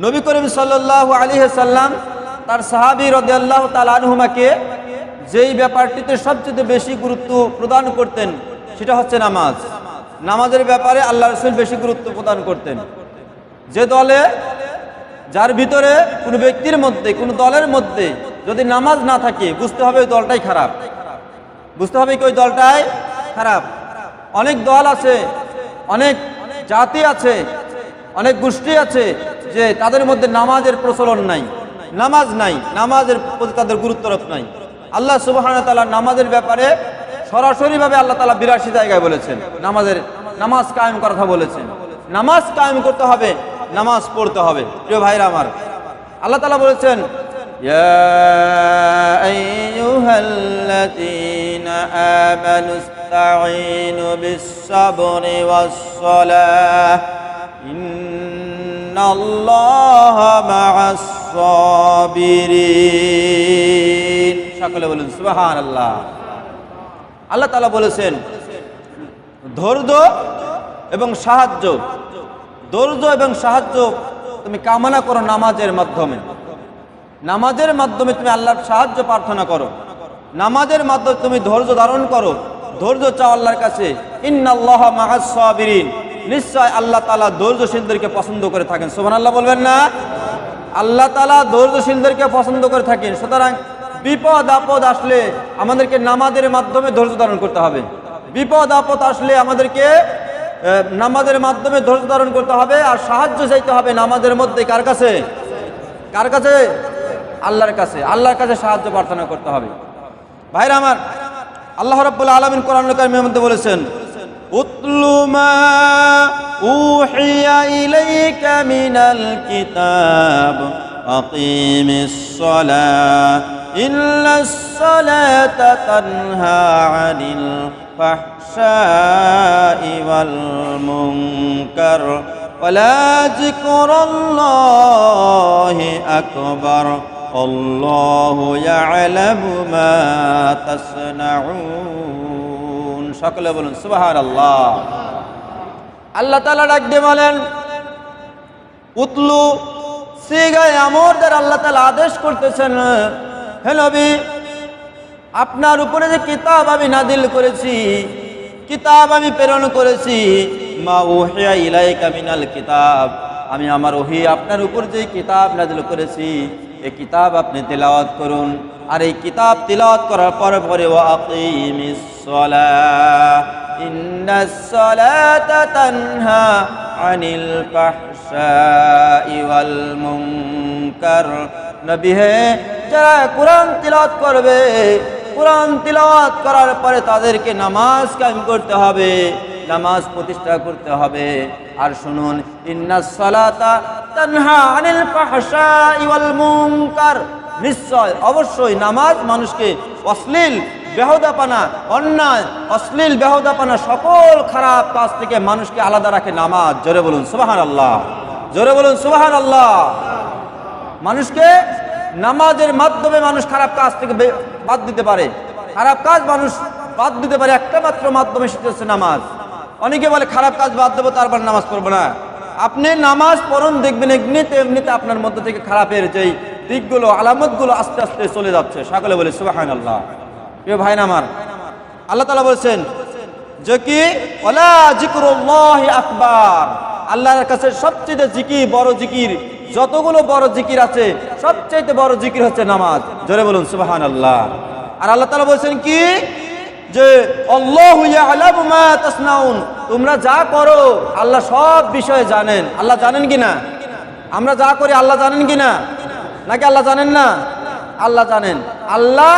নবী করিম সাল্লাল্লাহু আলাইহি সাল্লাম তার সাহাবী রাদিয়াল্লাহু তাআলা আনহুমাকে যেই ব্যাপারটিতে সবচেয়ে বেশি গুরুত্ব প্রদান করতেন সেটা হচ্ছে নামাজ। নামাজের ব্যাপারে আল্লাহ রাসূল বেশি গুরুত্ব প্রদান করতেন। যে দলে যার ভিতরে কোনো ব্যক্তির মধ্যে কোনো দলের মধ্যে যদি নামাজ না থাকে বুঝতে হবে ওই দলটাই খারাপ, বুঝতে হবে কি ওই দলটাই খারাপ। অনেক দল আছে, অনেক জাতি আছে, অনেক গোষ্ঠী আছে যে তাদের মধ্যে নামাজের প্রচলন নাই, নামাজ নাই, নামাজের প্রতি তাদের গুরুত্ব নাই। আল্লাহ সুবহানাহু ওয়া তাআলা নামাজের ব্যাপারে সরাসরিভাবে আল্লাহ তাআলা 82 জায়গায় বলেছেন নামাজ কায়েম করার কথা বলেছেন। নামাজ কায়েম করতে হবে, নামাজ পড়তে হবে। প্রিয় ভাইরা আমার, আল্লাহ তাআলা বলেছেন ইয়া আইয়ুহাল্লাযীনা আমানুস্তাঈনু বিস-সাবরি ওয়াস-সালাহ ইন্নাল্লাহা মা'আস-সাবিরিন। সকলে বলুন সুবহানাল্লাহ। আল্লাহ তাআলা বলেছেন ধৈর্য এবং সাহায্য, ধৈর্য এবং সাহায্য তুমি কামনা করো নামাজের মাধ্যমে। নামাজের মাধ্যমে তুমি আল্লাহর সাহায্য প্রার্থনা করো, নামাজের মাধ্যমে তুমি ধৈর্য ধারণ করো, ধৈর্য চাও আল্লাহর কাছে। ইন্নাল্লাহা মা'আস-সাবিরিন, নিশ্চয় আল্লাহ তাআলা ধৈর্যশীলদেরকে পছন্দ করে থাকেন। সুবহানাল্লাহ বলবেন না? আল্লাহ তাআলা ধৈর্যশীলদেরকে পছন্দ করে থাকেন। সুতরাং বিপদ আপদ আসলে আমাদেরকে নামাজের মাধ্যমে ধৈর্য ধারণ করতে হবে। বিপদ আপদ আসলে আমাদেরকে নামাজের মাধ্যমে ধৈর্য ধারণ করতে হবে। আর সাহায্য চাইতে হবে নামাজের মধ্যে কার কাছে? কার কাছে? আল্লাহর কাছে। আল্লাহর কাছে সাহায্য প্রার্থনা করতে হবে। ভাইরা আমার, আল্লাহ রাব্বুল আলামিন কোরআন কারীমের মধ্যে বলেছেন উতলু মা উহিয়া ইলাইকা মিনাল কিতাব আকিমিস সালাহ ইন্নাস সালাতা তানহা আনিল ফাহশাই ওয়াল মুনকার ওয়ালা যিকরুল্লাহি আকবার আল্লাহু ইয়ালামু মা তাসনাউন। সকলে বলুন সুবহানাল্লাহ। আল্লাহ তাআলা ডাক দিয়ে বলেন উতলু, সিগায়ে আমর দ্বারা আল্লাহ তাআলা আদেশ করতেছেন, হে নবী আপনার উপরে যে কিতাব আমি নাজিল করেছি, কিতাব আমি প্রেরণ করেছি, মা উহিয়া ইলাইকা মিনাল কিতাব, আমি আমার ওহী আপনার উপর যে কিতাব নাজিল করেছি এই কিতাব আপনি তেলাওয়াত করুন। আর এই কিতাব তেলাওয়াত করার পরে ওয়া আকিমিস সালাহ ইন্নাস সালাতা তানহা আনিল ফাহশাই ওয়াল মুনকার। নবী হে, যারা কোরআন তিলাওয়াত করবে, কোরআন তিলাওয়াত করার পরে তাদেরকে নামাজ কায়েম করতে হবে, নামাজ প্রতিষ্ঠা করতে হবে। আর শুনুন, ইন্নাস সালাতা তানহা আনিল ফাহশাই ওয়াল মুনকার, নিশ্চয় অবশ্যই নামাজ মানুষকে অশ্লীল বেহুদাপানা, অন্যায় অশ্লীল বেহুদাপানা সকল খারাপ কাজ থেকে মানুষকে আলাদা রাখে নামাজ। জোরে বলুন সুবহানাল্লাহ, জোরে বলুন সুবহানাল্লাহ। মানুষকে নামাজের মাধ্যমে মানুষ খারাপ কাজ থেকে বাদ দিতে পারে, খারাপ কাজ মানুষ বাদ দিতে পারে একটা মাত্র মাধ্যমে, সেটা হচ্ছে নামাজ। অনেকে বলে খারাপ কাজ বাদ দেবো তারপর নামাজ পড়বো না। আপনি নামাজ পড়ুন, দেখবেন এমনিতে এমনিতে আপনার মধ্যে থেকে খারাপের যেই দিকগুলো আলামতগুলো আস্তে আস্তে চলে যাচ্ছে। সকলে বলে সুবহানাল্লাহ। প্রিয় ভাই আমার, আল্লাহ তাআলা বলেছেন যে কি ওয়ালা যিকরুল্লাহি আকবার, আল্লাহর কাছে সবচেয়ে জিকির, বড় জিকির, যতগুলো বড় জিকির আছে সবচেয়ে বড় জিকির হচ্ছে নামাজ। জোরে বলুন সুবহানাল্লাহ। আর আল্লাহ তাআলা বলেছেন কি যে আল্লাহু ইয়ালামু মা তাসনাউন, তোমরা যা করো আল্লাহ সব বিষয়ে জানেন। আল্লাহ জানেন কিনা? আমরা যা করি আল্লাহ জানেন কিনা? নাকি আল্লাহ জানেন না? আল্লাহ জানেন। আল্লাহ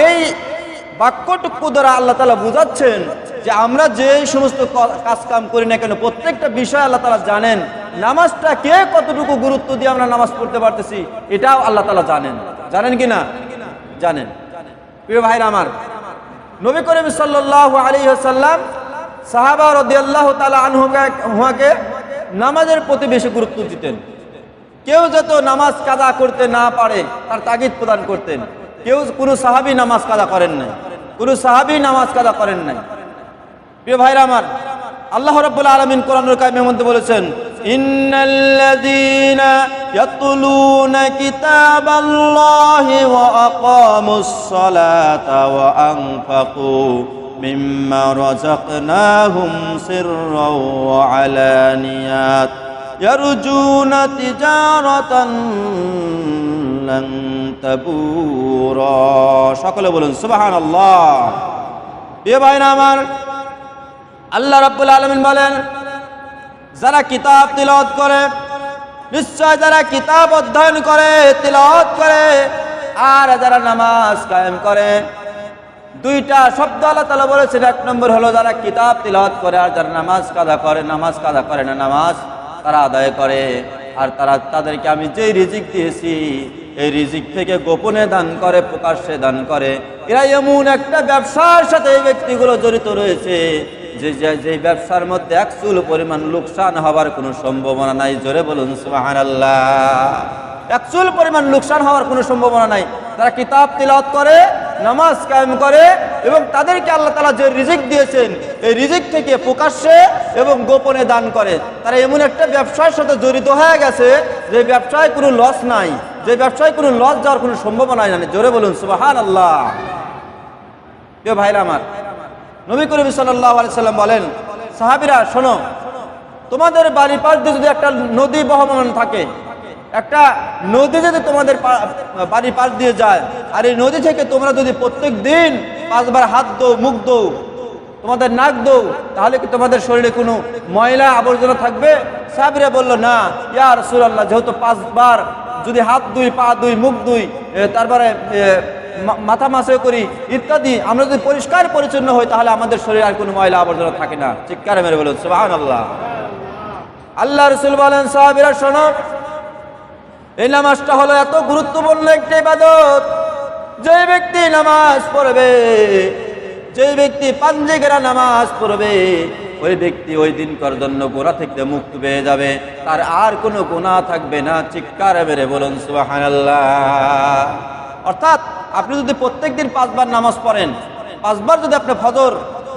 এই বাক্যটুকু দ্বারা আল্লাহ তাআলা বুঝাচ্ছেন যে আমরা যে সমস্ত কাজ কাম করি না কেন প্রত্যেকটা বিষয় আল্লাহ তাআলা জানেন। নামাজটা কে কতটুকু গুরুত্ব দিয়ে আমরা নামাজ পড়তে পারতেছি এটাও আল্লাহ তাআলা জানেন। জানেন কিনা? জানেন। প্রিয় ভাইরা আমার, নবী করিম সাল্লাল্লাহু আলাইহি ওয়াসাল্লাম সাহাবা রাদিয়াল্লাহু তাআলা আনহুকে নামাজের প্রতি বেশি গুরুত্ব দিতেন। কেউ যত নামাজ কাজা করতে না পারে তার তাগিদ প্রদান করতেন। কোনো সাহাবী নামাজ কাজা করেন নাই, কোনো সাহাবী নামাজ কাজা করেন নাই। প্রিয় ভাইরা আমার, আল্লাহ রাব্বুল আলামিন কোরআনুল কারীমের মধ্যে বলেছেন, ইন্নাল্লাযীনা ইয়াতলুনা কিতাবাল্লাহি ওয়া আকামুস সালাতা ওয়া আনফাকু মিম্মা রাযাকনাহুম সিররাও ওয়া আলানিয়াত ইয়ারজুনা তিজারাতান লান তাবুরা। সকলে বলুন সুবহানাল্লাহ। এ ভাইরা আমার, আল্লাহ রাব্বুল আলামিন বলেন, যারা কিতাব তিলাওয়াত করে, নিশ্চয় যারা কিতাব অধ্যয়ন করে, তিলাওয়াত করে, আর যারা নামাজ কায়েম করে, দুইটা শব্দ আল্লাহ তাআলা বলেছেন। এক নম্বর হলো যারা কিতাব তিলাওয়াত করে, আর যারা নামাজ কাজা করে, নামাজ কাজা করে না, নামাজ তারা আদায় করে। আর তাদেরকে আমি যে রিজিক দিয়েছি, এই রিজিক থেকে গোপনে দান করে, প্রকাশ্যে দান করে। এরা এমন একটা ব্যবসার সাথে এই ব্যক্তিগুলো জড়িত রয়েছে যে ব্যবসার মধ্যে এক চুল পরিমাণ লোকসান হওয়ার কোনো সম্ভাবনা নাই। জোরে বলুন সুবহানাল্লাহ। এক চুল পরিমাণ লোকসান হওয়ার কোনো সম্ভাবনা নাই। তারা কিতাব তিলাওয়াত করে, নামাজ কায়েম করে, এবং তাদেরকে আল্লাহ তাআলা যে রিজিক দিয়েছেন, এই রিজিক থেকে প্রকাশ্যে এবং গোপনে দান করে। তারা এমন একটা ব্যবসার সাথে জড়িত হয়ে গেছে যে ব্যবসায় কোনো লস নাই, যে ব্যবসায় কোনো লস যাওয়ার কোনো সম্ভাবনা নাই। জোরে বলুন সুবহানাল্লাহ। প্রিয় ভাইরা আমার, নবী করিম সাল্লাল্লাহু আলাইহি সাল্লাম বলেন, সাহাবীরা শোনো, তোমাদের বাড়ির পাশ দিয়ে যদি একটা নদী বহমান থাকে, একটা নদী যদি তোমাদের বাড়ির পাশ দিয়ে যায়, আর এই নদী থেকে তোমরা যদি প্রত্যেক দিন 5 বার হাত দো, মুখ দো, তোমাদের নাক দো, তাহলে কি তোমাদের শরীরে কোনো ময়লা আবর্জনা থাকবে? সাহাবীরা বলল, না ইয়া রাসূলুল্লাহ, যেহেতু 5 বার যদি হাত দুই, পা দুই, মুখ দুই, তারপরে মাথা মাসে করি ইত্যাদি, আমরা যদি পরিষ্কার পরিচ্ছন্ন হই, তাহলে আমাদের শরীরে আর কোনো ময়লা আবর্জনা থাকে না। চিৎকার মেরে বলুন সুবহানাল্লাহ। আল্লাহ রাসূল বলেন, সাহাবীরা শোনো, এই নামাজটা হলো এত গুরুত্বপূর্ণ একটা ইবাদত। যে ব্যক্তি নামাজ পড়বে, যে ব্যক্তি পাঞ্জেগেরা নামাজ পড়বে, ওই ব্যক্তি ওই দিনকার জন্য গুনাহ থেকে মুক্ত পেয়ে যাবে, তার আর কোনো গুনাহ থাকবে না। চিৎকার মেরে বলুন সুবহানাল্লাহ। অর্থাৎ আপনি যদি প্রত্যেকদিন 5 বার নামাজ পড়েন, 5 বার যদি আপনি ফজর,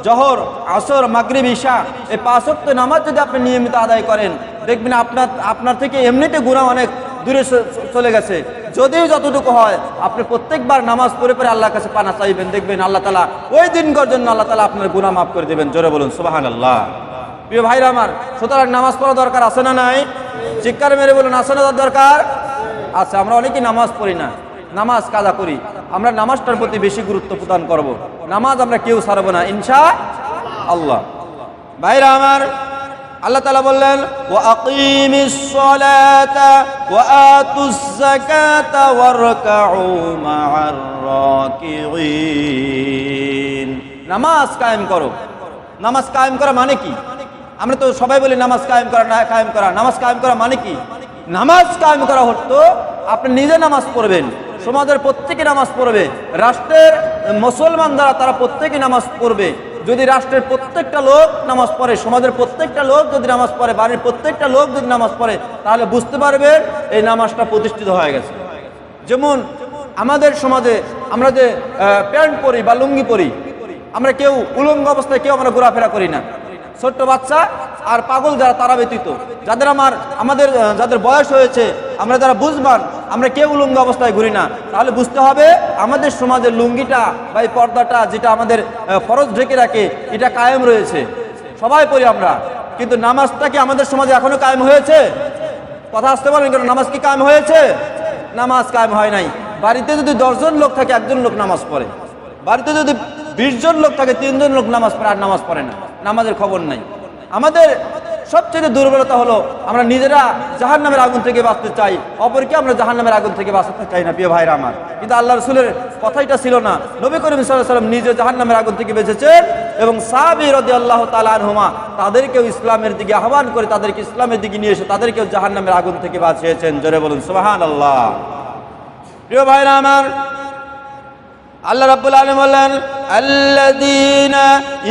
জোহর, আসর, মাগরিব, ঈশা, এই 5 ওয়াক্ত নামাজ যদি আপনি নিয়মিত আদায় করেন, দেখবেন আপনার থেকে এমনিতে গুনাহ অনেক দূরে চলে গেছে। যদিও যতটুকু হয়, আপনি প্রত্যেকবার নামাজ পড়ে পড়ে আল্লাহর কাছে পানা চাইবেন, দেখবেন আল্লাহ তাআলা ওই দিনকার জন্য আল্লাহ তাআলা আপনার গুনাহ মাফ করে দেবেন। জোরে বলুন সুবহানাল্লাহ। প্রিয় ভাইরা আমার, সুতরাং নামাজ পড়া দরকার আছে না নাই? চিৎকার মেরে বলুন, আছে না দরকার? আছে। আমরা অনেকেই নামাজ পড়ি না, নামাজ কাজা করি। আমরা নামাজটার প্রতি বেশি গুরুত্ব প্রদান করব। নামাজ আমরা কেউ ছাড়বো না ইনশাআল্লাহ। ভাইরা আমার, আল্লাহ তাআলা বললেন, ওয়া আকিমিস সালাতা ওয়া আতুজ যাকাতা ওয়ারকাউ মা'আর রাকিঈন। নামাজ কায়েম করো। নামাজ কায়েম করা মানে কি? আমরা তো সবাই বলি নামাজ কায়েম করা, না কায়েম করা। নামাজ কায়েম করা মানে কি? নামাজ কায়েম করা হতো আপনি নিজে নামাজ পড়বেন, সমাজের প্রত্যেকে নামাজ পড়বে, রাষ্ট্রের মুসলমান যারা তারা প্রত্যেকে নামাজ পড়বে। যদি রাষ্ট্রের প্রত্যেকটা লোক নামাজ পড়ে, সমাজের প্রত্যেকটা লোক যদি নামাজ পড়ে, বাড়ির প্রত্যেকটা লোক যদি নামাজ পড়ে, তাহলে বুঝতে পারবেন এই নামাজটা প্রতিষ্ঠিত হয়ে গেছে। যেমন আমাদের সমাজে আমরা যে প্যান্ট পরি বা লুঙ্গি পরি, আমরা কেউ উলঙ্গ অবস্থায় কেউ আমরা ঘোরাফেরা করি না। ছোট্ট বাচ্চা আর পাগল যারা, তারা ব্যতীত আমাদের যাদের বয়স হয়েছে, আমরা যারা বুঝবান, আমরা কেউ উলঙ্গ অবস্থায় ঘুরি না। তাহলে বুঝতে হবে আমাদের সমাজের লুঙ্গিটা বা এই পর্দাটা যেটা আমাদের ফরজ ঢেকে রাখে, এটা কায়েম রয়েছে, সবাই পড়ি আমরা। কিন্তু নামাজটা কি আমাদের সমাজে এখনো কায়েম হয়েছে? কথা আসতে পারবেন কেন? নামাজ কি কায়েম হয়েছে? নামাজ কায়েম হয় নাই। বাড়িতে যদি 10 জন লোক থাকে, 1 জন লোক নামাজ পড়ে। বাড়িতে যদি 20 জন লোক থাকে, 3 জন লোক নামাজ পড়ে, আর নামাজ পড়ে না, নামাজের খবর নাই। আমাদের সবচেয়ে দুর্বলতা হলো আমরা নিজেরা জাহান্নামের আগুন থেকে বাঁচতে চাই, অপরকে আমরা জাহান্নামের আগুন থেকে বাঁচতে চাই না। প্রিয় ভাইরা আমার, কিন্তু আল্লাহ রাসূলের কথাইটা ছিল না। নবী করিম সাল্লাল্লাহু আলাইহি ওয়াসাল্লাম নিজে জাহান্নামের আগুন থেকে বেঁচেছেন, এবং সাহাবী রাদিয়াল্লাহু তাআলা আনহুমা তাদেরকেও ইসলামের দিকে আহ্বান করে, তাদেরকে ইসলামের দিকে নিয়ে এসে তাদেরকেও জাহান্নামের আগুন থেকে বাঁচিয়েছেন। জোরে বলুন সুবহানাল্লাহ। প্রিয় ভাইরা আমার, আল্লাহ রাব্বুল আলামিন বলেন, আল্লাযীনা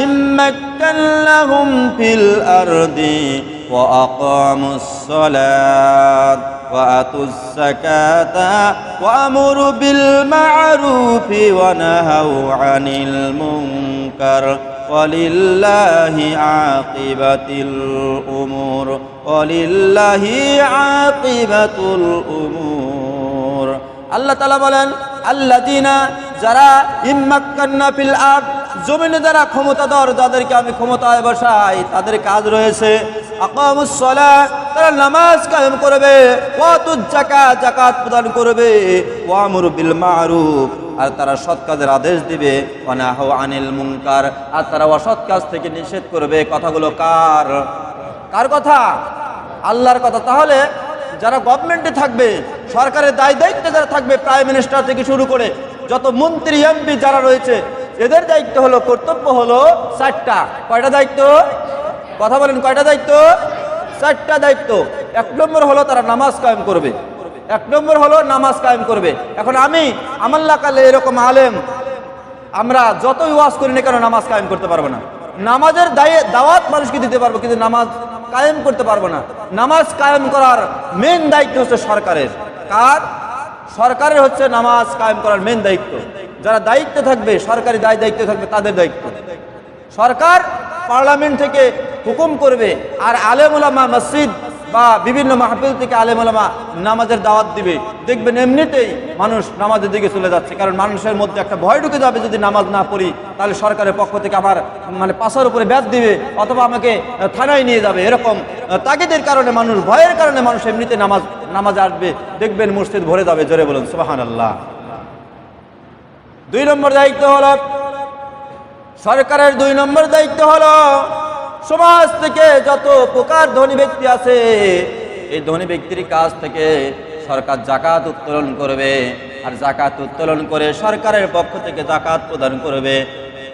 ইম্মাক্কানাহুম ফিল আরদি وأقاموا الصلاة وآتوا الزكاة وأمروا بالمعروف ونهوا عن المنكر ولله عاقبة الأمور ولله عاقبة الأمور আল্লাহ তাআলা বলেন আল্লাযীনা যারা ইম্মাক্কান্না ফিল আরদ জমিনে যারা ক্ষমতাধর যাদেরকে আমি ক্ষমতায় বসাই তাদের কাজ রয়েছে আকামুস সালাহ তারা নামাজ কায়েম করবে ওয়াতুজ যাকাত যাকাত প্রদান করবে ওয়ামুরু বিল মারুফ আর তারা সৎ কাজের আদেশ দিবে ওয়া নাহু আনিল মুনকার আর তারা অসৎ কাজ থেকে নিষেধ করবে কথাগুলো কার কথা আল্লাহর কথা তাহলে যারা গভর্নমেন্টে থাকবে সরকারের দায়িত্বে যারা থাকবে প্রাইম মিনিস্টার থেকে শুরু করে যত মন্ত্রী এমপি যারা রয়েছে এদের দায়িত্ব হলো কর্তব্য হলো 4টা কয়টা দায়িত্ব কথা বলেন কয়টা দায়িত্ব 4টা দায়িত্ব 1 নম্বর হলো তারা নামাজ কায়েম করবে 1 নম্বর হলো নামাজ কায়েম করবে এখন আমি আমার লাকালে এরকম আলেম আমরা যতই ওয়াজ করি না কেন নামাজ কায়েম করতে পারবো না নামাজের দাওয়াত মানুষকে দিতে পারবো কিন্তু নামাজ কায়েম করতে পারবো না নামাজ কায়েম করার মেন দায়িত্ব হচ্ছে সরকারের কার সরকারের হচ্ছে নামাজ কায়েম করার মেন দায়িত্ব যারা দায়িত্বে থাকবে সরকারি দায়িত্ব থাকবে তাদের দায়িত্ব সরকার পার্লামেন্ট থেকে হুকুম করবে আর আলেম ওলামা মসজিদ বা বিভিন্ন মাহফিল থেকে আলেম ওলামা নামাজের দাওয়াত দিবে দেখবেন এমনিতেই মানুষ নামাজের দিকে চলে যাচ্ছে কারণ মানুষের মধ্যে একটা ভয় ঢুকে যাবে যদি নামাজ না পড়ি তাহলে সরকারের পক্ষ থেকে আমার মানে পাশার উপরে ব্যাট দিবে অথবা আমাকে থানায় নিয়ে যাবে এরকম তাগিদের কারণে মানুষ ভয়ের কারণে মানুষ এমনিতে নামাজ আসবে দেখবেন মসজিদ ভরে যাবে জোরে বলুন সুবহানাল্লাহ 2 নম্বর দায়িত্ব হলো সরকারের 2 নম্বর দায়িত্ব হলো সমাজ থেকে যত প্রকার ধনী ব্যক্তি আছে এই ধনী ব্যক্তির কাছ থেকে সরকার যাকাত উত্তোলন করবে আর যাকাত উত্তোলন করে সরকারের পক্ষ থেকে যাকাত প্রদান করবে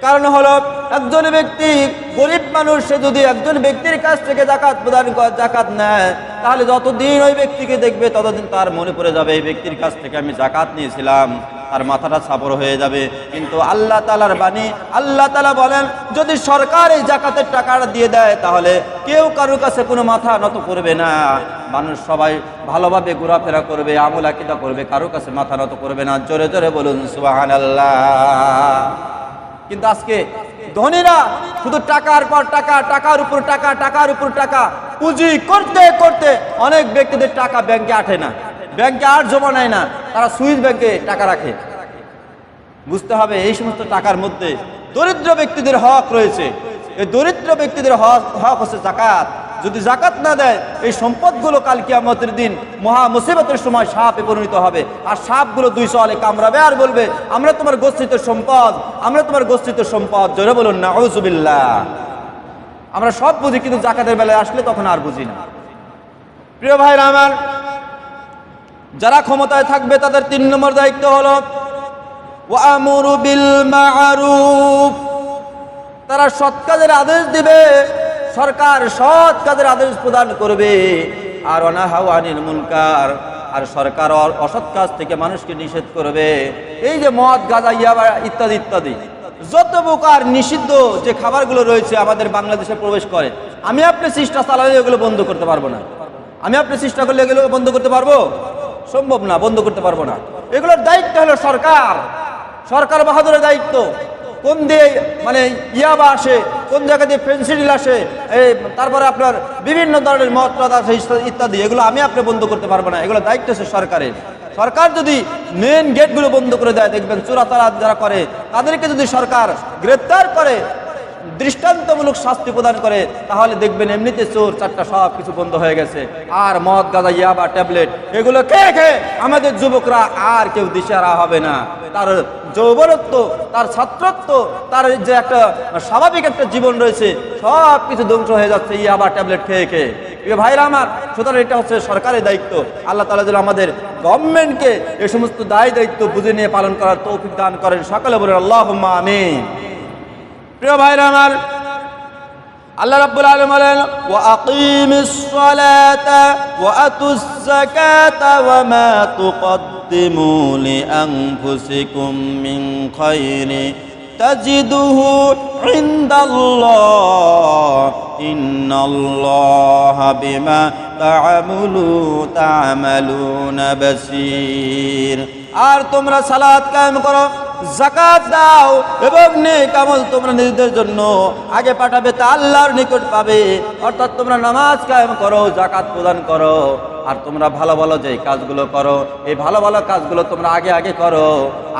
কারণ হলো একজন ব্যক্তি গরিব মানুষ সে যদি একজন ব্যক্তির কাছ থেকে যাকাত নেয় তাহলে যতদিন ওই ব্যক্তিকে দেখবে ততদিন তার মনে পড়ে যাবে এই ব্যক্তির কাছ থেকে আমি যাকাত নিয়েছিলাম তার মাথাটা ছাপর হয়ে যাবে কিন্তু আল্লাহ তাআলার বাণী আল্লাহ তাআলা বলেন যদি সরকার এই যাকাতের টাকাটা দিয়ে দেয় তাহলে কেউ কারোর কাছে কোনো মাথা নত করবে না মানুষ সবাই ভালোভাবে ঘোরাফেরা করবে আমল আকীদা করবে কারোর কাছে মাথা নত করবে না জোরে জোরে বলুন সুবহানাল্লাহ কিন্তু আজকে ধনীরা শুধু টাকার পর টাকা টাকার উপর টাকা টাকার উপর টাকা পুঁজি করতে করতে অনেক ব্যক্তিদের টাকা ব্যাংকে আটে না ব্যাংকে আর জমা নেয় না তারা সুইস ব্যাংকে টাকা রাখে বুঝতে হবে এই সমস্ত টাকার মধ্যে দরিদ্র ব্যক্তিদের হক রয়েছে এই দরিদ্র ব্যক্তিদের হক হচ্ছে যাকাত যদি যাকাত না দেয় এই সম্পদগুলো কাল কিয়ামতের দিন মহা মুসিবতের সময় সাপে পরিণত হবে আর সাপগুলো 2 সওয়ালে কামড়াবে আর বলবে আমরা তোমার গচ্ছিত সম্পদ আমরা তোমার গচ্ছিত সম্পদ জোরে বলুন নাউযুবিল্লাহ আমরা সব বুঝি কিন্তু যাকাতের বেলায় আসলে তখন আর বুঝি না প্রিয় ভাইরা আমার যারা ক্ষমতায় থাকবে তাদের 3 নম্বর দায়িত্ব হলো ওয়ামুরু বিল মারুফ তারা সৎ কাজের আদেশ দিবে সরকার সৎ কাজের আদেশ প্রদান করবে আর ওয়ানাহু আনিল মুনকার আর সরকার অসৎ কাজ থেকে মানুষকে নিষেধ করবে এই যে মদ গাঁজা ইয়াবা ইত্যাদি ইত্যাদি যত প্রকার নিষিদ্ধ যে খাবারগুলো রয়েছে আমাদের বাংলাদেশে প্রবেশ করে আমি আপনি চেষ্টা চালালে এগুলো বন্ধ করতে পারবো না আমি আপনি চেষ্টা করলে এগুলো বন্ধ করতে পারবো সম্ভব না বন্ধ করতে পারবো না এগুলোর দায়িত্ব হলো সরকার বাহাদুরের দায়িত্ব কোন দিয়ে মানে ইয়াবা আসে কোন জায়গা দিয়ে ফেন্সিডিল আসে তারপরে আপনার বিভিন্ন ধরনের মদ আছে ইত্যাদি এগুলো আমি আপনি বন্ধ করতে পারবো না এগুলো দায়িত্ব হচ্ছে সরকারের সরকার যদি মেন গেটগুলো বন্ধ করে দেয় দেখবেন চোরাচালান যারা করে তাদেরকে যদি সরকার গ্রেপ্তার করে দৃষ্টান্তমূলক শাস্তি প্রদান করে তাহলে দেখবেন এমনিতে চোর চারটা সব কিছু বন্ধ হয়ে গেছে আর মদ গাঁজা ইয়াবা ট্যাবলেট এগুলো খেয়ে আমাদের যুবকরা আর কেউ দিশেহারা হবে না তার যৌবনত্ব তার ছাত্রত্ব তার যে একটা স্বাভাবিক একটা জীবন রয়েছে সব কিছু ধ্বংস হয়ে যাচ্ছে ইয়াবা ট্যাবলেট খেয়ে প্রিয় ভাইরা আমার সুতরাং এটা হচ্ছে সরকারের দায়িত্ব আল্লাহ তাআলা যেন আমাদের গভর্নমেন্টকে এই সমস্ত দায়িত্ব বুঝে নিয়ে পালন করার তৌফিক দান করেন সকলে বলেন আল্লাহুম্মা আমিন প্রিয় ভাইরা আমার আল্লাহ রাব্বুল আলামিন বলেন ওয়া আকিমিস সালাতা ওয়া আতুজ যাকাতা ওয়া মা তুকদ্দিমু লিআনফুসিকুম মিন খায়রি তাজিদুহু ইনদাল্লাহ ইন্নাল্লাহা বিমা তা'মালুনা বাসীর। আর তোমরা সালাত কায়েম করো, যাকাত দাও এবং নেক আমল তোমরা নিজেদের জন্য আগে পাঠাবে তা আল্লাহর নিকট পাবে। অর্থাৎ তোমরা নামাজ কায়েম করো, যাকাত প্রদান করো, আর তোমরা ভালো ভালো যে কাজগুলো করো, এই ভালো ভালো কাজগুলো তোমরা আগে আগে করো,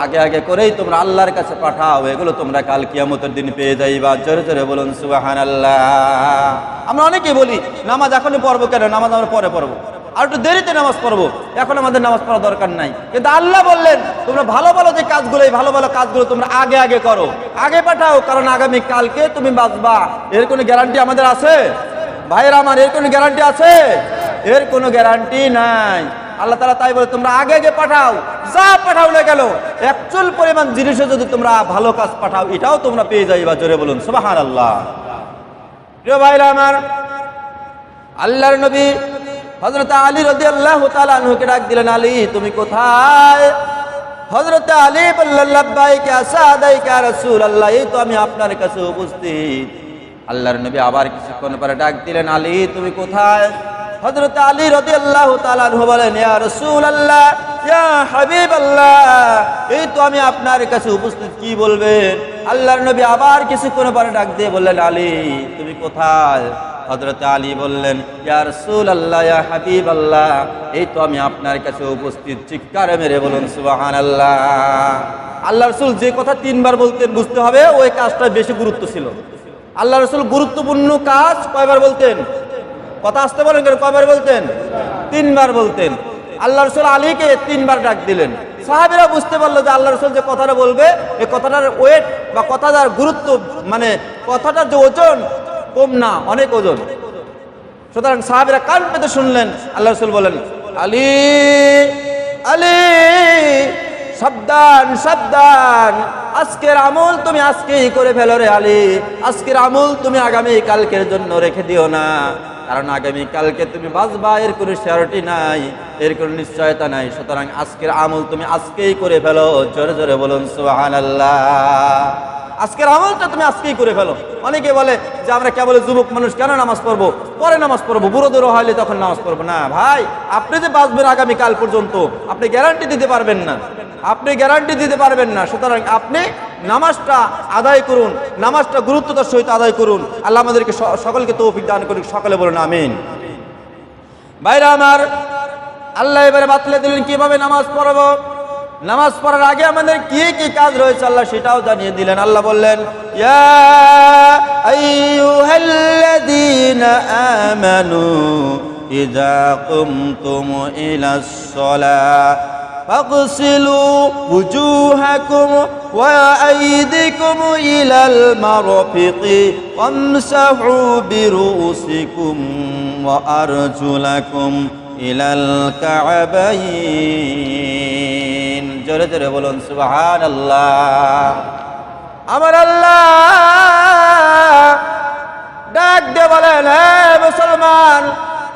আগে আগে করেই তোমরা আল্লাহর কাছে পাঠাও, এগুলো তোমরা কাল কিয়ামতের দিন পেয়ে যাইবা। জোরে জোরে বলুন সুবহানাল্লাহ। আমরা অনেকেই বলি নামাজ এখনই পড়বো কেন, নামাজ আমরা পরে পড়বো, আর একটু দেরিতে নামাজ পড়বো, এখন আমাদের নামাজ পড়া দরকার নাই। কিন্তু আল্লাহ বললেন তোমরা ভালো ভালো যে কাজগুলো, এই ভালো ভালো কাজগুলো তোমরা আগে আগে করো, আগে পাঠাও, কারণ আগামী কালকে তুমি বাঁচবা। এর কোনো গ্যারান্টি আমাদের আছে ভাইয়েরা আমার? এর কোনো গ্যারান্টি আছে? এর কোনো গ্যারান্টি নাই। আল্লাহ তাআলা তাই বলে তোমরা আগে আগে পাঠাও, যা পাঠাও না গেল একচুল পরিমাণ জিনিসও যদি তোমরা ভালো কাজ পাঠাও, এটাও তোমরা পেয়ে যাইবা। জোরে বলুন সুবহানাল্লাহ। প্রিয় ভাইরা আমার, আল্লাহর নবী হযরত আলী রাদিয়াল্লাহু তাআলা আনহুকে ডাক দিলেন, আলী তুমি কোথায়? হযরত আলী বললেন, লাব্বাইকা আসাদাইকা ইয়া রাসূলুল্লাহ, এই তো আমি আপনার কাছে উপস্থিত। আল্লাহর নবী আবার কিছুক্ষণ পরে ডাক দিলেন, আলী তুমি কোথায়? হযরত আলী রাদিয়াল্লাহু তাআলা আনহু বলেন, ইয়া রাসূলুল্লাহ, ইয়া হাবিবাল্লাহ, এই তো আমি আপনার কাছে উপস্থিত, কি বলবেন? আল্লাহর নবী আবার কিছুক্ষণ পরে ডাক দিয়ে বললেন, আলী তুমি কোথায়? হযরত আলী বললেন, ইয়া রাসূলুল্লাহ, ইয়া হাবিবাল্লাহ, এই তো আমি আপনার কাছে উপস্থিত। চিৎকার মেরে বলুন সুবহানাল্লাহ। আল্লাহ রাসূল যে কথা তিনবার বলতেন, বুঝতে হবে ওই কাজটা বেশি গুরুত্ব ছিল। আল্লাহ রাসূল গুরুত্বপূর্ণ কাজ কয়বার বলতেন? কথা আসতে বলেন কেন? কয়বার বলতেন? তিনবার বলতেন। আল্লাহ রাসূল আলীকে তিনবার ডাক দিলেন। সাহাবীরা বুঝতে পারলো যে আল্লাহ রাসূল যে কথাটা বলবে, এই কথাটার ওয়েট বা কথাটার গুরুত্ব, মানে কথাটার যে ওজন কম না, অনেক ওজন। সুতরাং সাহাবীরা কান পেতে শুনলেন। আল্লাহ রাসূল বলেন, আলী আলী, সাবধান সাবধান, আজকের আমল তুমি আজকেই করে ফেলো রে আলী, আজকের আমল তুমি আগামী কালকের জন্য রেখে দিও না, কারণ আগামী কালকে তুমি বাঁচবা, এর কোনো সিওরিটি নাই, এর কোনো নিশ্চয়তা নাই। সুতরাং আজকের আমল তুমি আজকেই করে ফেলো। জোরে জোরে বলুন সুবহানাল্লাহ। আজকের আমলটা তুমি আজকেই করে ফেলো। অনেকে বলে যে আমরা কেবল যুবক মানুষ, কেন নামাজ পড়বো, পরে নামাজ পড়বো, বুড়ো দূর হইলে তখন নামাজ পড়বো না। ভাই, আপনি যে বাঁচবেন আগামী কাল পর্যন্ত আপনি গ্যারান্টি দিতে পারবেন না, আপনি গ্যারান্টি দিতে পারবেন না। সুতরাং আপনি নামাজটা আদায় করুন, নামাজটা গুরুত্বতার সহিত আদায় করুন। আল্লাহ আমাদেরকে সকলকে তৌফিক দান করুন, সকলে বলুন আমিন। ভাইরা আমার, আল্লাহ এবারে বাতলে দিলেন কিভাবে নামাজ পড়বো। নামাজ পড়ার আগে আমাদের কি কি কাজ রয়েছে আল্লাহ সেটাও জানিয়ে দিলেন। আল্লাহ বললেন, ইয়া আইয়ুহাল্লাযীনা আমানু ইযা কুমতুম ইলাস সালাহ ফাগসিলু ওয়ুজুহাকুম ওয়া আইদিকুম ইলাল মারফিকি ওয়ামসাহু বিরুসিকুম ওয়া আরজুলাকুম ইলাল কা'বাইন। জোরে জোরে বলুন সুবহানাল্লাহ। আমার আল্লাহ ডাক দিয়ে বলেন, হে মুসলমান,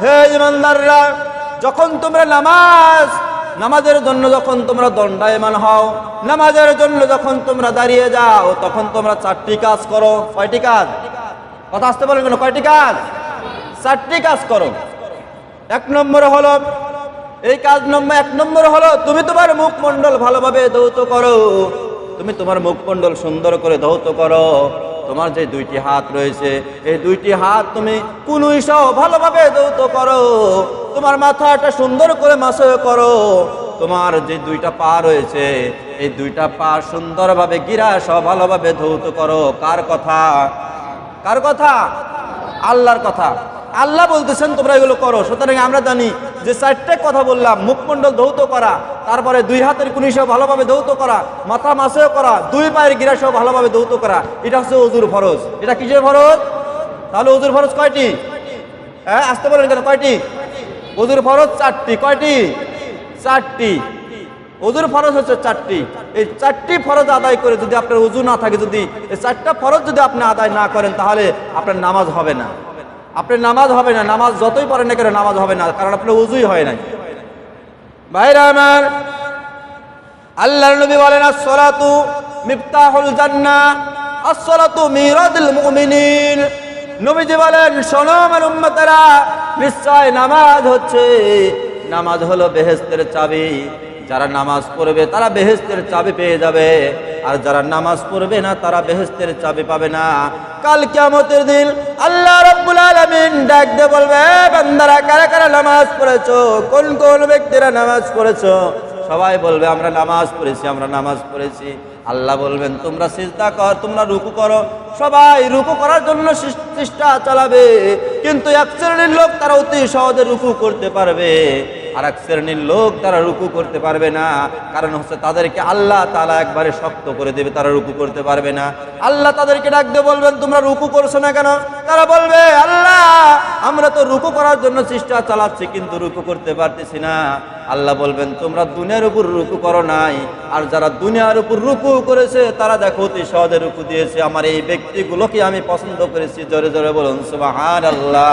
হে ইমানদাররা, যখন তোমরা নামাজের জন্য যখন তোমরা দণ্ডায়মান হও, নামাজের জন্য যখন তোমরা দাঁড়িয়ে যাও, তখন তোমরা চারটি কাজ করো। কয়টি কাজ? কথা আসতে বলেন কেন? কয়টি কাজ? চারটি কাজ করো। এক নম্বর হলো, এই কাজ এক নম্বর হলো, তুমি তোমার মুখমণ্ডল ভালোভাবে ধৌত করো। তুমি তোমার মুখমণ্ডল সুন্দর করে ধৌত করো। তোমার যে দুইটি হাত রয়েছে, এই দুইটি হাত তুমি কুনুই সহ ভালোভাবে ধৌত করো। তোমার মাথাটা সুন্দর করে মাসহ করো। তোমার যে দুইটা পা রয়েছে, এই দুইটা পা সুন্দরভাবে গিরা সহ ভালোভাবে ধৌত করো। কার কথা? কার কথা? আল্লাহর কথা। আল্লাহ বলতেছেন তোমরা এগুলো করো। সুতরাং আমরা জানি যে চারটে কথা বললাম, মুখমণ্ডল ধৌত করা, তারপরে দুই হাতের কুনি সহ ভালোভাবে ধৌত করা, মাথা মাসহ করা, দুই পায়ের গিরা সহ ভালোভাবে ধৌত করা, এটা হচ্ছে ওযুর ফরজ। এটা কিসের ফরজ? তাহলে ওযুর ফরজ কয়টি? হ্যাঁ, আসতে বলেন কেন? কয়টি? ওযুর ফরজ চারটি। কয়টি? চারটি। ওযুর ফরজ হচ্ছে চারটি। এই চারটি ফরজ আদায় করে যদি আপনার ওযু না থাকে, যদি এই চারটা ফরজ যদি আপনি আদায় না করেন, তাহলে আপনার নামাজ হবে না। আপনার নামাজ হবে না। নামাজ যতই পড়েন না কেন নামাজ হবে না, কারণ আপনার ওযুই হয় নাই। ভাইরা আমার, আল্লাহর নবী বলেন, আসসালাতু মিফতাহুল জান্নাহ, আস-সালাতু মিরাজুল মুমিনিন। নবীজি বলেন, শোনো আমার উম্মতেরা, নিশ্চয় নামাজ হলো বেহেশতের চাবি। যারা নামাজ পড়বে তারা বেহেশতের চাবি পেয়ে যাবে, আর যারা নামাজ পড়বে না তারা বেহেশতের চাবি পাবে না। কাল কিয়ামতের দিন আল্লাহ রাব্বুল আলামিন ডাক দিয়ে বলবে, বান্দারা কারা কারা নামাজ পড়েছো, কোন কোন ব্যক্তিরা নামাজ পড়েছো? সবাই বলবে আমরা নামাজ পড়েছি। আল্লাহ বলবেন, তোমরা সিজদা কর, তোমরা রুকু করো। সবাই রুকু করার জন্য চেষ্টা চালাবে, কিন্তু এক শ্রেণীর লোক তারা অতি সহজে রুকু করতে পারবে, আর এক শ্রেণীর লোক তারা রুকু করতে পারবে না। কারণ হচ্ছে তাদেরকে আল্লাহ তাআলা একবারে শক্ত করে দেবে, তারা রুকু করতে পারবে না। আল্লাহ তাদেরকে ডাক দিয়ে বলবেন, তোমরা রুকু করছো না কেন? তারা বলবে, আল্লাহ আমরা তো রুকু করার জন্য চেষ্টা চালাচ্ছি, কিন্তু রুকু করতে পারতেছি না। আল্লাহ বলবেন, তোমরা দুনিয়ার উপর রুকু করো নাই, আর যারা দুনিয়ার উপর রুকু করেছে তারা দেখো অতি সহজে রুকু দিয়েছে। আমার এই ব্যক্তিগুলোকে আমি পছন্দ করেছি। জোরে জোরে বলুন সুবহানাল্লাহ।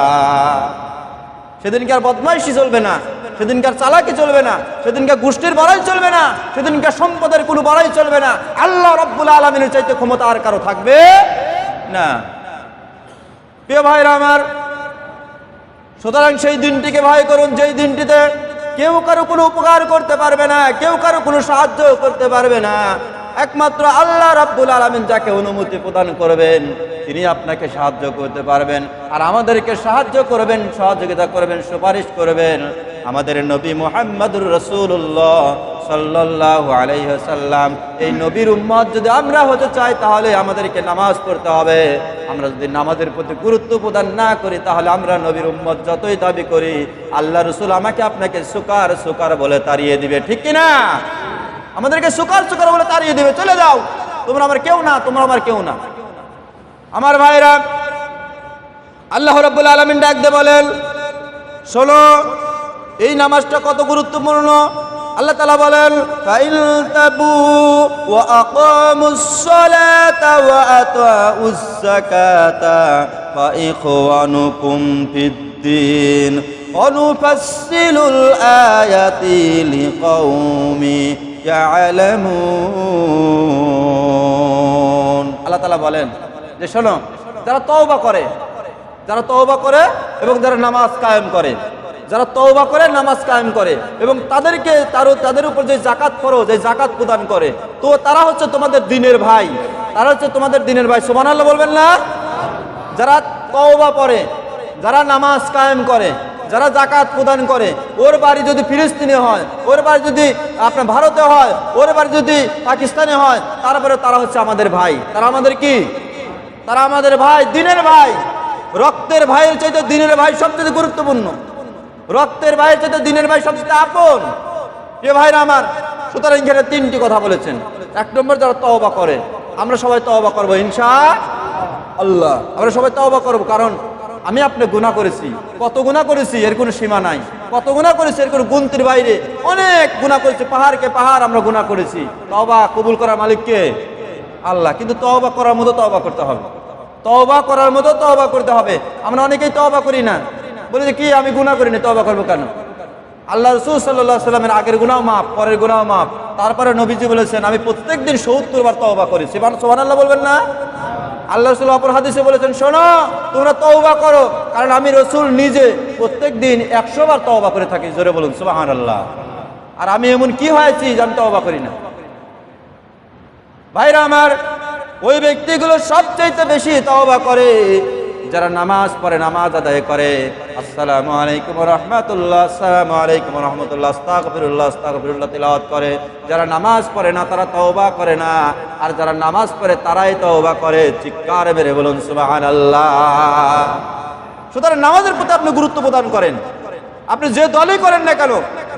সেদিনকার বদমাইশি চলবে না, সেদিনকার চালাকি চলবে না, সেদিনকার গোষ্ঠীর বড়াই চলবে না, সেদিনকার সম্পদের কোনো বড়াই চলবে না। আল্লাহ রাব্বুল আলামিনের চাইতে ক্ষমতা আর কারো থাকবে না। প্রিয় ভাইরা আমার, সুতরাং সেই দিনটিকে ভয় করুন, যেই দিনটিতে কেউ কারো কোনো উপকার করতে পারবে না, কেউ কারো কোনো সাহায্য করতে পারবে না। একমাত্র আল্লাহ রাব্বুল আলামিন যাকে অনুমতি প্রদান করবেন তিনি আপনাকে সাহায্য করতে পারবেন, আর আমাদেরকে সাহায্য করবেন, সহযোগিতা করবেন, সুপারিশ করবেন আমাদের নবী মুহাম্মদুর রাসূলুল্লাহ সাল্লাল্লাহু আলাইহি ওয়াসাল্লাম। এই নবীর উম্মত যদি আমরা হতে চাই তাহলে আমাদেরকে নামাজ পড়তে হবে। আমরা যদি নামাজের প্রতি গুরুত্ব প্রদান না করি তাহলে আমরা নবীর উম্মত যতই দাবি করি, আল্লাহ রাসূল আমাকে আপনাকে সুকার সুকার বলে তাড়িয়ে দিবে, ঠিক কি না? আমাদেরকে সুকার সুকার বলে তাড়িয়ে দিবে, চলে যাও, তোমরা আমার কেউ না, তোমরা আমার কেউ না। আমার ভাইরা, আল্লাহ রাব্বুল আলামিন ডাক দিয়ে বলেন, শোনো এই নামাজটা কত গুরুত্বপূর্ণ। আল্লাহ তাআলা বলেন, ফাইল তাবু ওয়া আকামুস সালাতা ওয়া আতাউস যাকাতা ফা ইখওয়ানুকুম ফিদ্দীন ওয়া নুফাসসিলুল আয়াতি লিকাউমি ইয়ালামুন। আল্লাহ তাআলা বলেন যে শোনো, যারা তওবা করে এবং যারা নামাজ কায়েম করে, যারা তওবা করে নামাজ কায়েম করে এবং তাদের উপর যে যাকাত ফরজ, এই যাকাত প্রদান করে, তো তারা হচ্ছে তোমাদের দ্বীনের ভাই, সুবহানাল্লাহ বলবেন না? যারা তওবা করে, যারা নামাজ কায়েম করে, যারা যাকাত প্রদান করে, ওর বাড়ি যদি ফিলিস্তিনে হয়, ওর বাড়ি যদি আপনার ভারতে হয়, ওর বাড়ি যদি পাকিস্তানে হয়, তারপরে তারা হচ্ছে আমাদের ভাই। তারা আমাদের কি? তারা আমাদের ভাই, দ্বীনের ভাই। রক্তের ভাইয়ের চাইতে দ্বীনের ভাই সবচেয়ে গুরুত্বপূর্ণ, রক্তের ভাইয়ের চাইতে দ্বীনের ভাই সবচেয়ে আপন। এ ভাইরা আমার, সুতরাং এখানে তিনটি কথা বলেছেন। এক নম্বর, যারা তওবা করে, আমরা সবাই তওবা করবো ইনশাআল্লাহ। আমরা সবাই তওবা করবো, কারণ আমি আপনি গুনাহ করেছি, কত গুনাহ করেছি এর কোনো সীমা নাই, কত গুনাহ করেছি এর কোনো গুনতির বাইরে, অনেক গুনাহ করেছি, পাহাড়কে পাহাড় আমরা গুনাহ করেছি। তওবা কবুল করার মালিক কে? আল্লাহ। কিন্তু তওবা করার মতো তওবা করতে হবে, তওবা করার মতো তওবা করতে হবে। আমরা অনেকেই তওবা করি না, বলি যে কি আমি গুনাহ করিনি, তওবা করবো কেন? আল্লাহ রাসূল সাল্লাল্লাহু আলাইহি ওয়াসাল্লামের আগের গুনাহ মাফ, পরের গুনাহ মাফ। তারপরে নবীজি বলেছেন, আমি প্রত্যেকদিন ৭০ বার তওবা করেছি। সুবহানাল্লাহ বলবেন না? আল্লাহ রাসূল অপর হাদিসে বলেছেন, শোনো তোমরা তওবা করো, কারণ আমি রাসূল নিজে প্রত্যেকদিন ১০০ বার তওবা করে থাকি। জোরে বলুন সুবহানাল্লাহ। আর আমি এমন কি হয়েছি যে আমি তওবা করি না? ভাইরা আমার, ওই ব্যক্তিগুলো সবচেয়ে বেশি তওবা করে যারা নামাজ পড়ে, নামাজ আদায় করে। আসসালামু আলাইকুম ওয়া রাহমাতুল্লাহ, আসসালামু আলাইকুম ওয়া রাহমাতুল্লাহ, আস্তাগফিরুল্লাহ, আস্তাগফিরুল্লাহ তিলাওয়াত করে। যারা নামাজ পড়ে না তারা তওবা করে না, আর যারা নামাজ পড়ে তারাই তওবা করে। চিৎকার মেরে বলুন সুবহানাল্লাহ। সুতরাং নামাজের প্রতি আপনি গুরুত্ব প্রদান করেন। আপনি যে দলই করেন না কেন,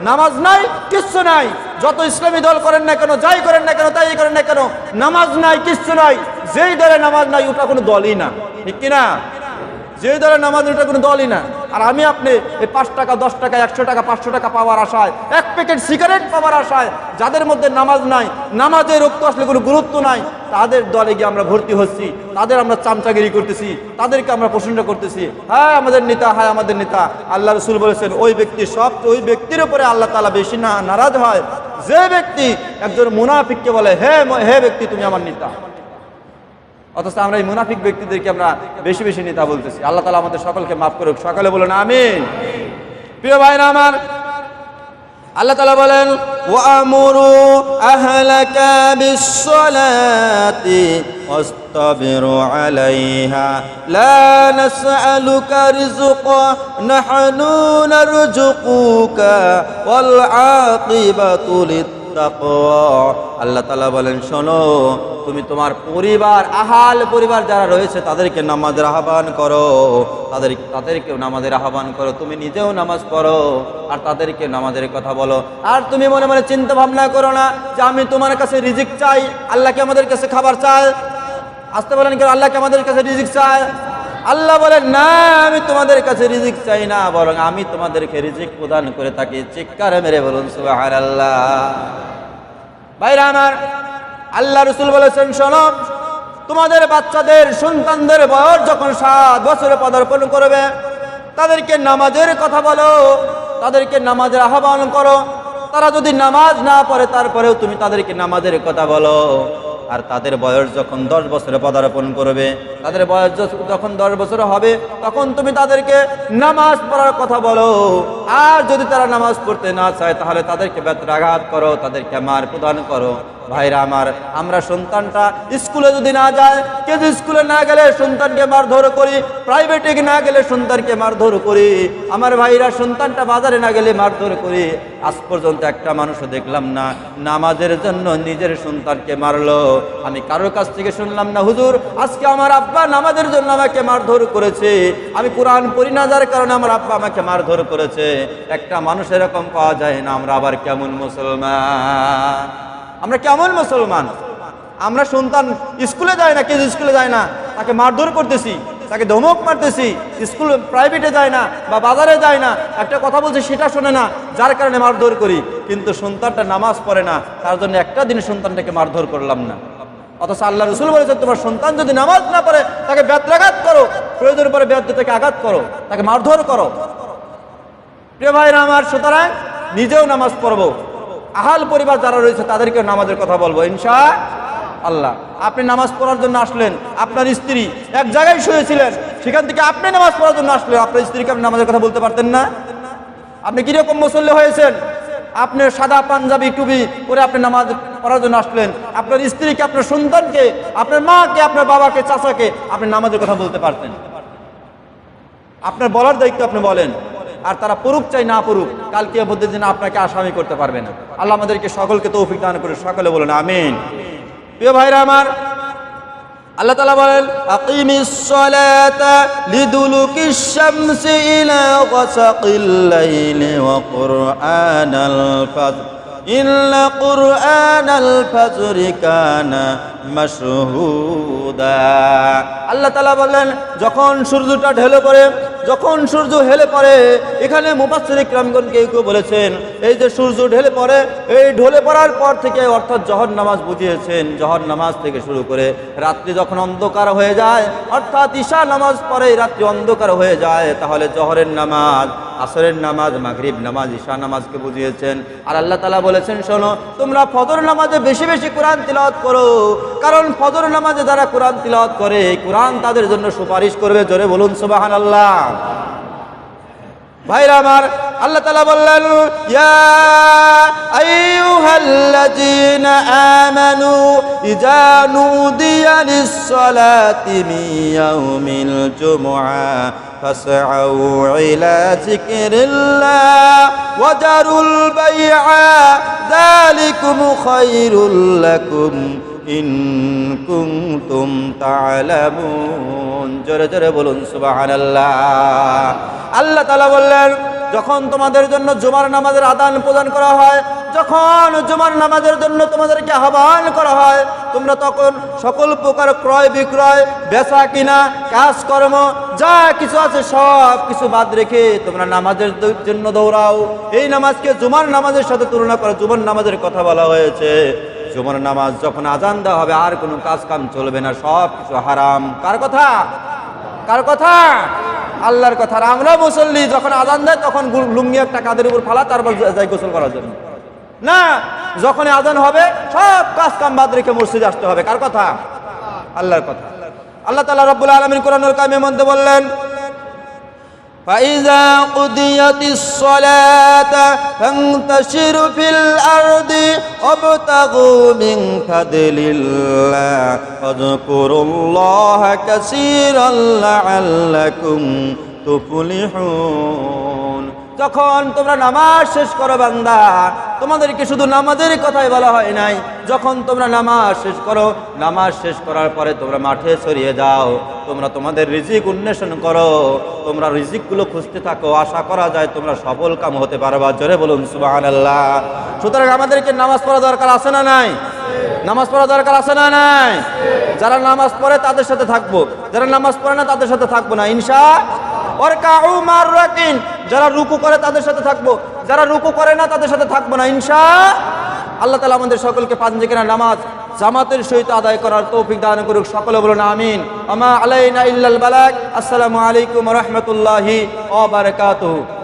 নামাজ নাই কিচ্ছু নাই, যত ইসলামী দল করেন না কেন, যাই করেন না কেন, তাই করেন না কেন, নামাজ নাই কিচ্ছু নাই। যেই দলে নামাজ নাই ওটা কোনো দলই না, ঠিক কিনা? যেই দলে নামাজ ওটা কোনো দলই না। আর আমি আপনি এই ৫ টাকা, ১০ টাকা, ১০০ টাকা, ৫০০ টাকা পাওয়ার আশায়, এক প্যাকেট সিগারেট পাওয়ার আশায়, যাদের মধ্যে নামাজ নাই, নামাজের রক্ত আসলে কোনো গুরুত্ব নাই, তাদের দলে গিয়ে আমরা ভর্তি হচ্ছি, তাদের আমরা চামচাগিরি করতেছি, তাদেরকে আমরা প্রশংসা করতেছি। হ্যাঁ আমাদের নেতা, হ্যাঁ আমাদের নেতা। আল্লাহ রাসূল বলেছেন, ওই ব্যক্তির উপরে আল্লাহ তাআলা বেশি নারাজ হয় যে ব্যক্তি একজন মুনাফিককে বলে হে হে ব্যক্তি তুমি আমার নেতা, অথচ আমরা এই মুনাফিক ব্যক্তিদেরকে আমরা বেশি বেশি নেতা বলতেছি। আল্লাহ তাআলা আমাদের সকলকে মাফ করুক, সকলে বলেন আমিন। প্রিয় ভাইরা আমার, আল্লাহ তাআলা বলেন ওয়ামুরু আহলাকা বিসসালাতি ওয়াসতাবিরু আলাইহা লা নাসআলুকা রিজকা নাহনু নারযুকুকা ওয়াল আকিবাতু লিত্তাকওয়া। আল্লাহ তাআলা বলেন শোনো, তুমি তোমার পরিবার, আহাল পরিবার যারা রয়েছে তাদেরকে নামাজের আহ্বান করো, তাদেরকেও নামাজের আহ্বান করো, তুমি নিজেও নামাজ পড়ো আর তাদেরকে নামাজের কথা বলো। আর তুমি মনে মনে চিন্তা ভাবনা করো না যে আমি তোমার কাছে রিজিক চাই, আল্লাহকে আমাদের কাছে খাবার চাই। আসতে বলেন কেন আল্লাহকে আমাদের কাছে রিজিক চাই? আল্লাহ বলেন না, আমি তোমাদের কাছে রিজিক চাই না, বরং আমি তোমাদেরকে রিজিক প্রদান করে থাকি। চিৎকার মেরে বলুন সুবহানাল্লাহ। ভাইরা আমার, আল্লাহ রাসূল বলেছেন শোনো, তোমাদের বাচ্চাদের সন্তানদের বয়স যখন 7 বছরে পদার্পণ করবে তাদেরকে নামাজের কথা বলো, তাদেরকে নামাজের আহ্বান করো। তারা যদি নামাজ না পড়ে তারপরেও তুমি তাদেরকে নামাজের কথা বলো। আর তাদের বয়স যখন 10 বছরে পদার্পণ করবে, তাদের বয়স যখন 10 বছর হবে তখন তুমি তাদেরকে নামাজ পড়ার কথা বলো। আর যদি তারা নামাজ পড়তে না চায় তাহলে তাদেরকে ব্যত্রাঘাত করো, তাদেরকে মার প্রদান করো। ভাইরা আমার, আমরা সন্তানটা স্কুলে যদি না যায়, কেজি স্কুলে না গেলে সন্তানকে মারধর করি, প্রাইভেটে না গেলে সন্তানকে মারধর করি। আমার ভাইরা, সন্তানটা বাজারে না গেলে মারধর করি। আজ পর্যন্ত একটা মানুষও দেখলাম না নামাজের জন্য নিজের সন্তানকে মারলো। আমি কারোর কাছ থেকে শুনলাম না হুজুর আজকে আমার আব্বা নামাজের জন্য আমাকে মারধর করেছে, আমি কোরআন পড়ি না যার কারণে আমার আব্বা আমাকে মারধর করেছে। একটা মানুষ এরকম পাওয়া যায় না। আমরা আবার কেমন মুসলমান? আমরা কেমন মুসলমান? আমরা সন্তান স্কুলে যায় না, কেজি স্কুলে যায় না, তাকে মারধর করতেছি, তাকে ধমক মারতেছি। স্কুল প্রাইভেটে যায় না বা বাজারে যায় না, একটা কথা বলছে সেটা শোনে না, যার কারণে মারধর করি। কিন্তু সন্তানটা নামাজ পড়ে না, তার জন্য একটা দিন সন্তানটাকে মারধর করলাম না। অথচ আল্লাহ রাসূল বলেছেন তোমার সন্তান যদি নামাজ না পড়ে তাকে ব্যত্রাঘাত করো, প্রয়োজন পরে তাকে আঘাত করো, তাকে মারধর করো। প্রিয় ভাইরা আমার, সুতরাং নিজেও নামাজ পড়বো, আহাল পরিবার যারা রয়েছে তাদেরকে নামাজের কথা বলবো ইনশাআল্লাহ। আপনি নামাজ পড়ার জন্য আসলেন, আপনার স্ত্রী এক জায়গায় শুয়েছিলেন, সেখান থেকে আপনি নামাজ পড়ার জন্য আসলেন, আপনার স্ত্রীকে আপনি নামাজের কথা বলতে পারতেন না? আপনি কিরকম মুসল্লি হয়েছেন? আপনি সাদা পাঞ্জাবি টুপি পরে আপনি নামাজ পড়ার জন্য আসলেন, আপনার স্ত্রীকে, আপনার সন্তানকে, আপনার মাকে, আপনার বাবাকে, চাচাকে আপনি নামাজের কথা বলতে পারতেন। আপনার বলার দায়িত্ব আপনি বলেন। আর তারা পড়ুক চাই না পড়ুক, কালকে কিয়ামতের দিন আপনাকে আসামি করতে পারবে না। আল্লাহ আমাদেরকে সকলকে তৌফিক দান করে, সকলে বলেন আমিন। প্রিয় ভাইরা আমার, আল্লাহ তাআলা বলেন আকিমিস সালাতা লিদুলুকিশ শামসি ইলা গাসাকিল লাইলি ওয়া কুরআনাল ফাজর ইন্না কুরআনাল ফাজরি কানা মাশহুদা। আল্লাহ তাআলা বলেন যখন সূর্যটা ঢলে পড়ে, যখন সূর্য হেলে পড়ে, এখানে মুফাসসির ইকরামগণ কেউ বলেছেন এই যে সূর্য ঢলে পড়ে, এই ঢলে পড়ার পর থেকে অর্থাৎ জহর নামাজ বুঝিয়েছেন। জহর নামাজ থেকে শুরু করে রাত্রি যখন অন্ধকার হয়ে যায়, অর্থাৎ ঈশা নামাজ পড়ে রাত্রি অন্ধকার হয়ে যায়, তাহলে জহরের নামাজ, আসরের নামাজ, মাগরিব নামাজ, ঈশা নামাজকে বুঝিয়েছেন। আর আল্লাহ তাআলা বলেছেন শোনো তোমরা ফজর নামাজে বেশি বেশি কোরআন তিলাওয়াত করো, কারণ ফজর নামাজে যারা কোরআন তিলাওয়াত করে কোরআন তাদের জন্য সুপারিশ করবে। জোরে বলুন সুবহানাল্লাহ। ভাইরা আমার, আল্লাহ তাআলা বললেন ইয়া আইয়ুহাল্লাযীনা আমানু ইযা নুদিয়া লিস-সালাতি মিন ইয়াউমিল জুমআ ফাসআউ ইলা যিকরিল্লাহ ওয়া যারুল বাই'a যালিকুম খায়রুল লাকুম ইন কুনতুম তা'লামুন। জোরে জোরে বলুন সুবহানাল্লাহ। আল্লাহ তাআলা বললেন যখন তোমাদের জন্য জুমার নামাজের আযান প্রদান করা হয়, যখন জুমার নামাজের জন্য তোমাদেরকে আহ্বান করা হয়, তোমরা তখন সকল প্রকার ক্রয় বিক্রয়, বেচা কিনা, কাজকর্ম যা কিছু আছে সব কিছু বাদ রেখে তোমরা নামাজের জন্য দৌড়াও। এই নামাজকে জুমার নামাজের সাথে তুলনা করে জুমার নামাজের কথা বলা হয়েছে। জুমার নামাজ যখন আযান দেওয়া হবে আর কোনো কাজ কাম চলবে না, সব কিছু হারাম। কার কথা? কার কথা? আল্লাহর কথা। আমরা মুসল্লি যখন আযান দেয় তখন লুঙ্গি একটা কাঁধের উপর ফালা, তারপর যাই গোসল করার জন্য না। যখনই আজান হবে সব কাজ কাম বাদ রেখে মসজিদে আসতে হবে। কার কথা? আল্লাহর কথা। আল্লাহ তাআলা রব্বুল আলামিন কোরআনুল কারিমের মধ্যে বললেন, فَإِذَا قُضِيَتِ الصَّلَاةُ فَانتَشِرُوا فِي الْأَرْضِ وَابْتَغُوا مِنْ فَضْلِ اللَّهِ وَاذْكُرُوا اللَّهَ كَثِيرًا لَعَلَّكُمْ তুফলিহুন। যখন তোমরা নামাজ শেষ করো বান্দা, তোমাদেরকে শুধু নামাজের কথাই বলা হয় নাই, যখন তোমরা নামাজ শেষ করো, নামাজ শেষ করার পরে তোমরা মাঠে ছড়িয়ে যাও, তোমরা তোমাদের রিজিক উন্বেষণ করো, তোমরা রিজিকগুলো খুঁজতে থাকো, আশা করা যায় তোমরা সফল কাম হতে পারবা। জোরে বলুন সুবহানাল্লাহ। সুতরাং আমাদেরকে নামাজ পড়া দরকার আছে না নাই? নামাজ পড়া দরকার আছে না নাই? যারা নামাজ পড়ে তাদের সাথে থাকবো, যারা নামাজ পড়ে না তাদের সাথে থাকবো না ইনশাআল্লাহ। যারা রুকু করে তাদের সাথে থাকবো, যারা রুকু করে না তাদের সাথে থাকবো না ইনশাআল্লাহ। আল্লাহ তাআলা আমাদের সকলকে পাঁচ ওয়াক্তের নামাজ জামাতের সহিত আদায় করার তৌফিক দান করুক। সকলে বলুন আমিন। আমা আলাইনা ইল্লাল বালাগ। আসসালামু আলাইকুম ওয়া রাহমাতুল্লাহি ওয়া বারাকাতুহু।